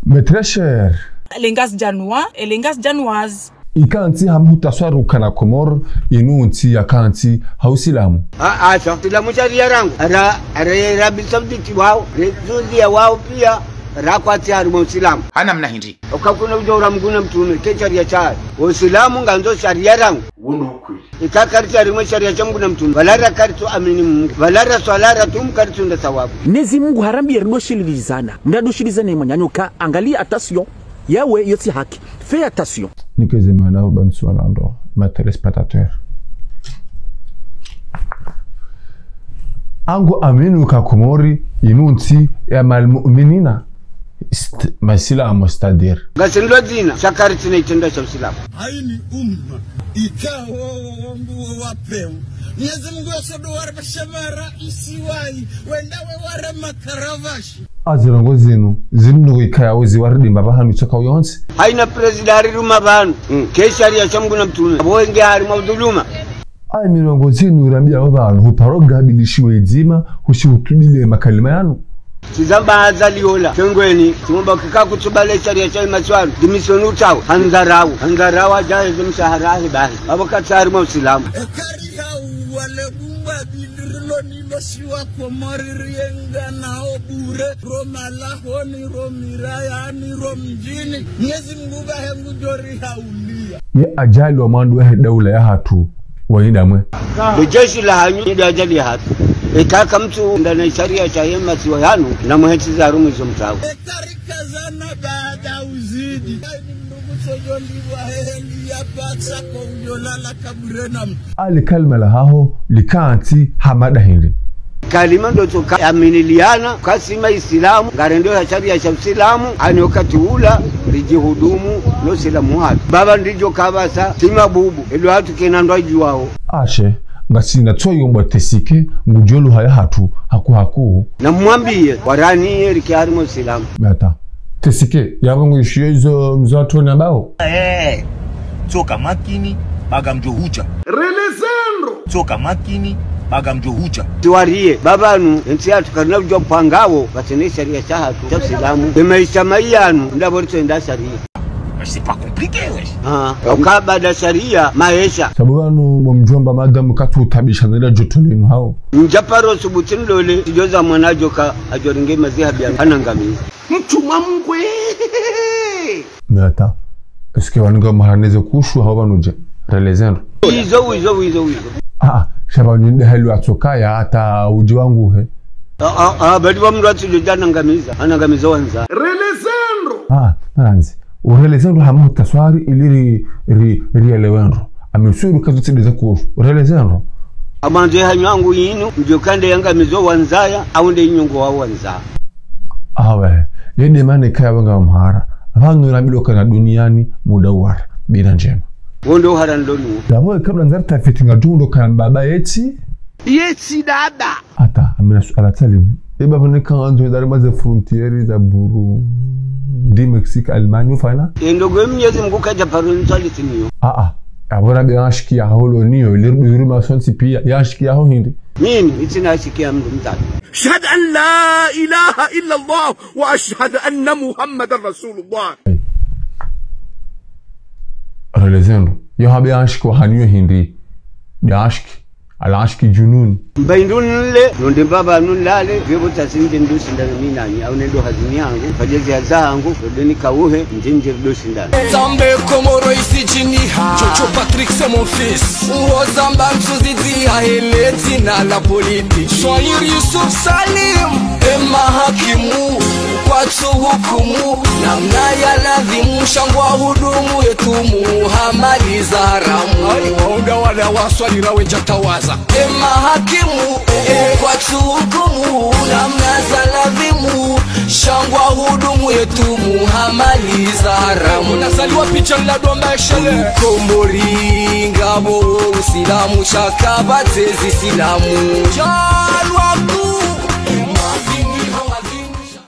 Mais très cher. Lengas Janois et Lengas Janoises. Ikanti hamutaswaru kana Komor inunti yakanti hausilamu. Acha silamu sharia rangu. Arabi Saudi wao, Rezudia wao pia rakwati ari Muislamu. Hana mna hindi. Ukakuna ujora mguna mtume ke sharia cha. Uislamu nganzo sharia rangu. Wono kweli. Ikakarti ari sharia cha mguna mtume. Valara kartu amini Mungu. Valara swalara tumkartu nda thawabu. Nezi Mungu harambi erdoshilizana. Mnadoshilizana imanyanyuka angalia attention. Yawe yoti haki. Fais attention. Nikeze mana bantu alando, ma téléspectateurs. Ango aminu ka Komori inunti ya malmu'minina masilamu stadir. Ngasindwa dina shakari tunaitenda cha Uislamu. Haini umma ikawa wapeo. Mwenyezi Mungu asodoa bashamara isiwai wendawe wara makaravashi. Azirongo zinu ikaya uzi waridi mbabahanu chaka uyonsi. Haina presidari ruma banu. Keshari ya chamgu na mtume. Aboenge hari mauduluma. Ai mirongo zinu urambia wabanu huparoga bilishiwe izima hushihutubile makalima yanu. Tizamba azaliola kengweni tumba kika kutubale sharia cha maswali dimisonu tawo hanzarawa ajaye mshaharahi bahi abakatari Muislamu. Wale bumba bidirlo nilo siwa Komori rienga na obure Roma lahoni romiraya ni romjini Mwenyezi Mungu bahengu jori haulia. Ye ajali wa mandu wahe daula ya hatu waindamwe. Jeshi la hanyu ni ajali ya hatu. Kaka mtu ndani sharia cha yema siwa yanu na muheti za rumu hizo mtawo. Kazana baada uzidi. Ali kalma lahaho likanti hamada hindi. Kalima ndo toka aminiliana kasima Islamu garendo ya sharia cha Uislamu anyokati ula rijihudumu no silamu hatu. Baba ndijo kabasa sima bubu ilo hatu kenandwa juwao. Ashe ngasina tsoyomba tesike ngujolu haya hatu haku. Na mwambie warani rikiari Muislamu. Mata tesike yabangu ishiyo izo mzato na bao. Toka makini baga mjohucha. Relezendo. Toka makini baga mjohucha. Tuwarie babanu nti atu karina ujo pangawo batene sharia cha hatu cha Uislamu. Maisha mayanu ndaborito enda sharia. C'est pas compliqué wesh. Ukabada sharia maisha. Sabubanu mjomba madamu katu utabisha nila jotolinu hao. Njaparo subutini lole tijoza mwanajoka ajoringe mazihabi ya anangamiza. Mchuma mkwe. Mata. Eske waninga mahaneze kushu hawa nuje. Relezendo. Wizo. Shabani ndehelu atokaya hata uji wangu he. Badi wa mru ati anangamiza wanza. Relezendo. Maranzi. Urelezendo hamu taswari ili rielewendo. Amisuru kazu tideza kushu. Urelezendo. Amanje hanywangu yinu mjokande yangamizo wanzaya au nde inyungu wa wanzaya. Awe. Yede mane kaya wanga mhara. Vangu inabilo kana duniani muda uwara. Bina njema. Wondo uhara ndonu. Dawo kabla nzarta fitinga jundo kana baba yeti. Yeti dada. Ata amina suala talimu. Eba vane kanzo idari maze frontieri za Burundi, Mexique, Allemagne ufana. Ndogo Mwenyezi Mungu kaja paroni salitiniyo. Abora be yashiki ya holo niyo liruma sonsi pia yashiki ya ho hindi. Nini itina yashiki ya mdu mtatu. Shahad an la ilaha illa Allah wa ashhad anna Muhammadan Rasulullah. Relezendo. Yo habe yashiki wa haniyo hindi. Yashiki. Alashiki junun. Mbaindunle nonde baba nunlale gebo tasinje ndusi ndani minani au nendo hazini yangu fajezi ya zangu deni kauhe njinje ndusi ndani. Zambe Komoro isijini Jojo Patrick c'est mon fils. Zamba msuzidi haeleti na la politi. Shwair Yusuf Salim Emma hakimu kwa hukumu namna ya ladhimu shangwa hudumu yetumu hamaliza haramu. Waunda wala waswali rawe jatawaza Emma hakimu kwa hukumu namna za ladhimu shangwa hudumu yetumu hamaliza haramu. Nasaliwa picha la domba eshele Komori ngabo Uislamu shakabatezi silamu Jalwa